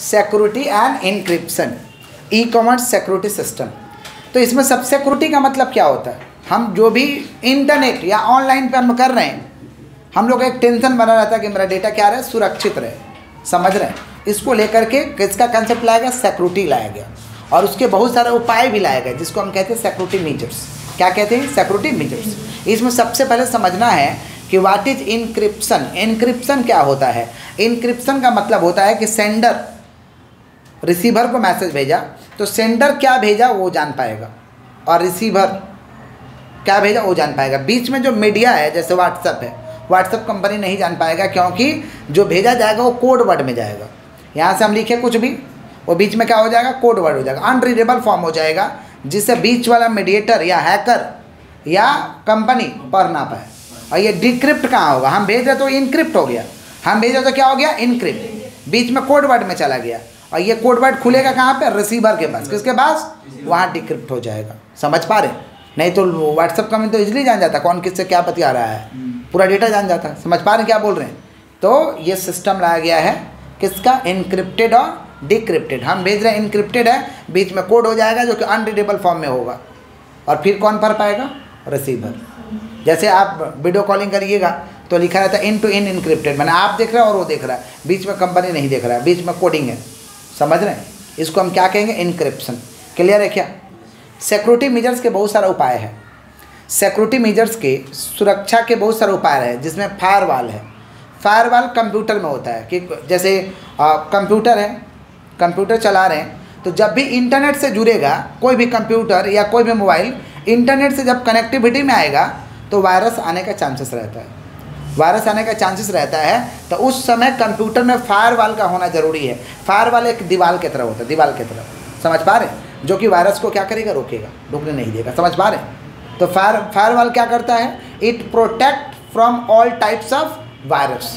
Security and encryption, e commerce security system. तो इसमें सब सिक्योरिटी का मतलब क्या होता है, हम जो भी इंटरनेट या ऑनलाइन पे हम कर रहे हैं, हम लोग एक टेंशन बना रहता है कि मेरा डेटा क्या रहे, सुरक्षित रहे, समझ रहे हैं। इसको लेकर के किसका कंसेप्ट लाया गया, सिक्योरिटी लाया गया, और उसके बहुत सारे उपाय भी लाए गए जिसको हम कहते हैं सिक्योरिटी मेजर्स। क्या कहते हैं, सिक्योरिटी मेजर्स। इसमें सबसे पहले समझना है कि व्हाट इज इनक्रिप्शन। इनक्रिप्शन क्या होता है, इनक्रिप्शन का मतलब होता है कि सेंडर रिसीवर को मैसेज भेजा तो सेंडर क्या भेजा वो जान पाएगा और रिसीवर क्या भेजा वो जान पाएगा। बीच में जो मीडिया है जैसे व्हाट्सएप है, व्हाट्सएप कंपनी नहीं जान पाएगा क्योंकि जो भेजा जाएगा वो कोड वर्ड में जाएगा। यहाँ से हम लिखे कुछ भी, वो बीच में क्या हो जाएगा, कोड वर्ड हो जाएगा, अनरीडेबल फॉर्म हो जाएगा, जिससे बीच वाला मीडिएटर या हैकर या कंपनी पढ़ ना पाए। और ये डिक्रिप्ट कहाँ होगा, हम भेज रहे तो इनक्रिप्ट हो गया, हम भेज रहे तो क्या हो गया, इनक्रिप्ट, बीच में कोड वर्ड में चला गया, और ये कोड वर्ड खुलेगा कहाँ पे, रिसीवर के पास, किसके पास, वहाँ डिक्रिप्ट हो जाएगा। समझ पा रहे, नहीं तो व्हाट्सएप कंपनी तो इजीली जान जाता कौन किससे क्या बतिया रहा है, पूरा डेटा जान जाता। समझ पा रहे क्या बोल रहे हैं। तो ये सिस्टम लाया गया है किसका, इनक्रिप्टेड और डिक्रिप्टेड। हम भेज रहे हैं इनक्रिप्टेड है, बीच में कोड हो जाएगा जो कि अनरीडेबल फॉर्म में होगा, और फिर कौन पढ़ पाएगा, रिसीवर। जैसे आप वीडियो कॉलिंग करिएगा तो लिखा रहता है इन टू इन इनक्रिप्टेड, मैंने आप देख रहे हैं और वो देख रहा है, बीच में कंपनी नहीं देख रहा है, बीच में कोडिंग है। समझ रहे हैं, इसको हम क्या कहेंगे, इनक्रिप्शन। क्लियर है क्या। सिक्योरिटी मेजर्स के बहुत सारे उपाय हैं, सिक्योरिटी मेजर्स के सुरक्षा के बहुत सारे उपाय हैं, जिसमें फायरवॉल है। फायरवॉल कंप्यूटर में होता है कि जैसे कंप्यूटर है, कंप्यूटर चला रहे हैं तो जब भी इंटरनेट से जुड़ेगा कोई भी कंप्यूटर या कोई भी मोबाइल, इंटरनेट से जब कनेक्टिविटी में आएगा तो वायरस आने का चांसेस रहता है, वायरस आने का चांसेस रहता है। तो उस समय कंप्यूटर में फायरवॉल का होना जरूरी है। फायरवॉल एक दीवार की तरह होता है, दीवार की तरह, समझ पा रहे हैं, जो कि वायरस को क्या करेगा, रोकेगा, ढुकने नहीं देगा। समझ पा रहे हैं। तो फायरवॉल क्या करता है, it protect from all types of virus,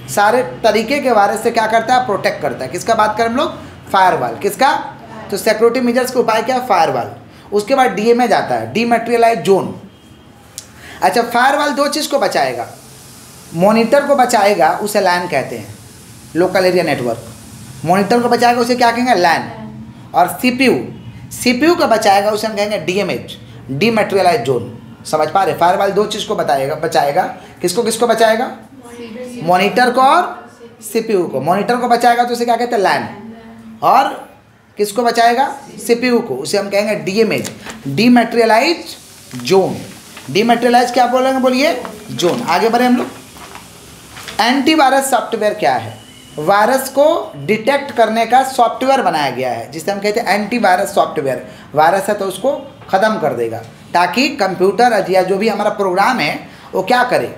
सारे तरीके के वायरस से क्या करता है, प्रोटेक्ट करता है। किसका बात करें हम लोग, फायरवॉल। किसका, तो सिक्योरिटी मेजर्स के उपाय क्या है, फायरवॉल। उसके बाद डीएमए जाता है, डीमैटेरियलाइज जोन। अच्छा, फायरवॉल दो चीज़ को बचाएगा, मॉनिटर को बचाएगा, उसे लैन कहते हैं, लोकल एरिया नेटवर्क। मॉनिटर को बचाएगा उसे क्या कहेंगे, लैन। और सीपीयू को बचाएगा उसे हम कहेंगे डीएमएच, डीमैटेरियलाइज जोन। समझ पा रहे, फायरवॉल दो चीज़ को बचाएगा। किसको किसको बचाएगा, मॉनिटर को और सीपीयू को। मॉनिटर को बचाएगा तो उसे क्या कहते हैं, लैन। और किसको बचाएगा, सीपीयू को, उसे हम कहेंगे डीएमएच, डीमैटेरियलाइज जोन। डीमैटेरियलाइज क्या बोलेंगे, बोलिए, जोन। आगे बढ़े हम लोग। एंटीवायरस सॉफ्टवेयर क्या है, वायरस को डिटेक्ट करने का सॉफ्टवेयर बनाया गया है, जिसे हम कहते हैं एंटीवायरस सॉफ्टवेयर। वायरस है तो उसको ख़त्म कर देगा, ताकि कंप्यूटर या जो भी हमारा प्रोग्राम है वो क्या करे,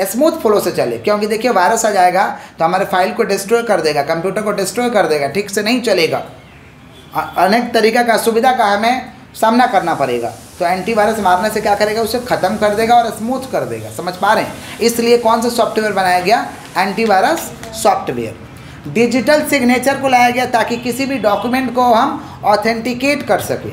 स्मूथ फ्लो से चले। क्योंकि देखिए वायरस आ जाएगा तो हमारे फाइल को डिस्ट्रॉय कर देगा, कंप्यूटर को डिस्ट्रॉय कर देगा, ठीक से नहीं चलेगा, अनेक तरीका का असुविधा का हमें सामना करना पड़ेगा। तो एंटीवायरस मारने से क्या करेगा, उसे ख़त्म कर देगा और स्मूथ कर देगा। समझ पा रहे हैं। इसलिए कौन सा सॉफ्टवेयर बनाया गया, एंटीवायरस सॉफ्टवेयर। डिजिटल सिग्नेचर को लाया गया ताकि किसी भी डॉक्यूमेंट को हम ऑथेंटिकेट कर सकें।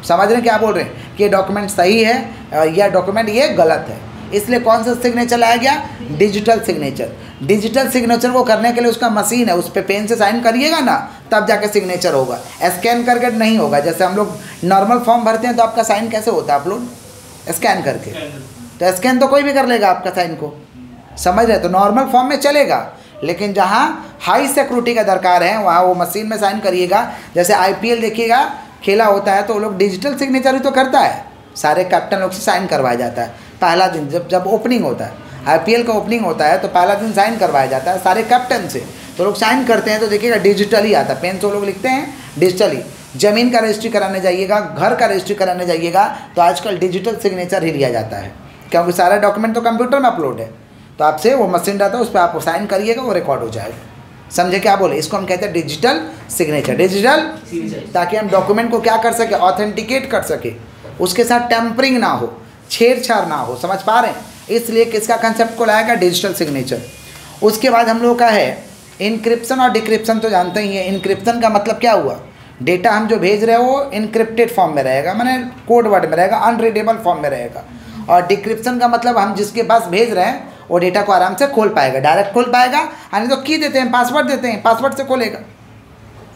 समझ रहे हैं क्या बोल रहे हैं, कि ये डॉक्यूमेंट सही है या डॉक्यूमेंट ये गलत है। इसलिए कौन सा सिग्नेचर लाया गया, डिजिटल सिग्नेचर। डिजिटल सिग्नेचर को करने के लिए उसका मशीन है, उस पर पेन से साइन करिएगा ना तब जाके सिग्नेचर होगा, स्कैन करके नहीं होगा। जैसे हम लोग नॉर्मल फॉर्म भरते हैं तो आपका साइन कैसे होता है, आप लोग स्कैन करके, तो स्कैन तो कोई भी कर लेगा आपका साइन को, समझ रहे। तो नॉर्मल फॉर्म में चलेगा, लेकिन जहाँ हाई सिक्योरिटी का दरकार है वहाँ वो मशीन में साइन करिएगा। जैसे IPL देखिएगा, खेला होता है तो वो लोग डिजिटल सिग्नेचर ही तो करता है, सारे कैप्टन लोग से साइन करवाया जाता है। पहला दिन जब ओपनिंग होता है, IPL का ओपनिंग होता है तो पहला दिन साइन करवाया जाता है सारे कैप्टन से, तो लोग साइन करते हैं तो देखिएगा डिजिटली आता है, पेन से लोग लिखते हैं डिजिटली। ज़मीन का रजिस्ट्री कराने जाइएगा, घर का रजिस्ट्री कराने जाइएगा तो आजकल डिजिटल सिग्नेचर ही लिया जाता है, क्योंकि सारा डॉक्यूमेंट तो कंप्यूटर में अपलोड है। तो आपसे वो मशीन रहता है, उस पर आप साइन करिएगा, वो रिकॉर्ड हो जाएगा। समझे क्या बोले, इसको हम कहते हैं डिजिटल सिग्नेचर। डिजिटल ताकि हम डॉक्यूमेंट को क्या कर सके, ऑथेंटिकेट कर सके, उसके साथ टेम्परिंग ना हो, छेड़छाड़ ना हो। समझ पा रहे हैं। इसलिए किसका कंसेप्ट को लाएगा, डिजिटल सिग्नेचर। उसके बाद हम लोग का है इनक्रिप्शन और डिक्रिप्शन, तो जानते ही हैं। इनक्रिप्शन का मतलब क्या हुआ, डेटा हम जो भेज रहे हैं वो इनक्रिप्टेड फॉर्म में रहेगा, माने कोड वर्ड में रहेगा, अनरीडेबल फॉर्म में रहेगा। और डिक्रिप्शन का मतलब हम जिसके पास भेज रहे हैं वो डेटा को आराम से खोल पाएगा, डायरेक्ट खोल पाएगा, यानी तो की देते हैं, पासवर्ड देते हैं, पासवर्ड से खोलेगा।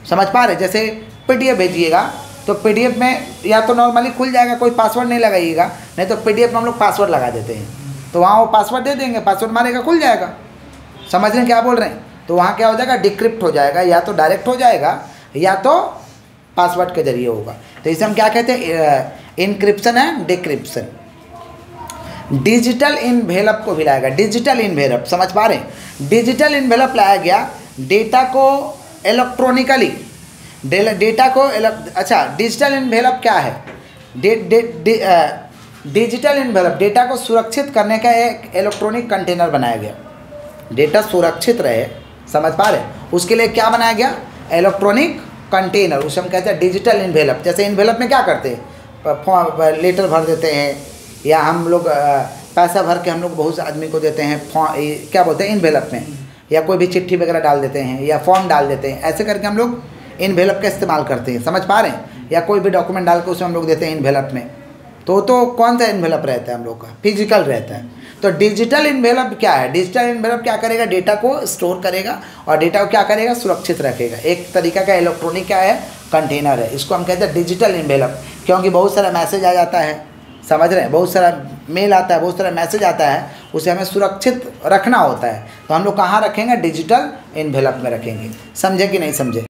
समझ पा रहे? जैसे PDF भेजिएगा तो PDF में या तो नॉर्मली खुल जाएगा, कोई पासवर्ड नहीं लगाइएगा, नहीं तो PDF में हम लोग पासवर्ड लगा देते हैं, तो वहाँ वो पासवर्ड दे देंगे, पासवर्ड मारेगा, खुल जाएगा। समझ रहे हैं क्या बोल रहे हैं? तो वहाँ क्या हो जाएगा, डिक्रिप्ट हो जाएगा, या तो डायरेक्ट हो जाएगा या तो पासवर्ड के जरिए होगा। तो इसे हम क्या कहते हैं, encryption and decryption. Digital envelope को भी लाएगा, डिजिटल इनवेलप, समझ पा रहे हैं? डिजिटल इनवेलप लाया गया डेटा को इलेक्ट्रॉनिकली, डेटा को अच्छा, डिजिटल इनवेलप क्या है? डिजिटल इनवेलप डेटा को सुरक्षित करने का एक इलेक्ट्रॉनिक कंटेनर बनाया गया, डेटा सुरक्षित रहे, समझ पा रहे? उसके लिए क्या बनाया गया, इलेक्ट्रॉनिक कंटेनर, उसे हम कहते हैं डिजिटल इनवेलप। जैसे इनवेलप में क्या करते हैं, लेटर भर देते हैं, या हम लोग पैसा भर के हम लोग बहुत से आदमी को देते हैं, क्या बोलते हैं, इनवेलप में, या कोई भी चिट्ठी वगैरह डाल देते हैं या फॉर्म डाल देते हैं, ऐसे करके हम लोग इनवेलप का इस्तेमाल करते हैं, समझ पा रहे हैं? या कोई भी डॉक्यूमेंट डाल के उसे हम लोग देते हैं इनवेलप में, तो कौन सा इनवेलप रहता है हम लोग का, फिजिकल रहता है। तो डिजिटल इनवेलप क्या है, डिजिटल इनवेलप क्या करेगा, डेटा को स्टोर करेगा और डेटा को क्या करेगा, सुरक्षित रखेगा। एक तरीका का इलेक्ट्रॉनिक क्या है, कंटेनर है, इसको हम कहते हैं डिजिटल इनवेलप। क्योंकि बहुत सारा मैसेज आ जाता है, समझ रहे हैं, बहुत सारा मेल आता है, बहुत सारा मैसेज आता है, उसे हमें सुरक्षित रखना होता है, तो हम लोग कहाँ रखेंगे, डिजिटल इनवेलप में रखेंगे। समझे कि नहीं समझे?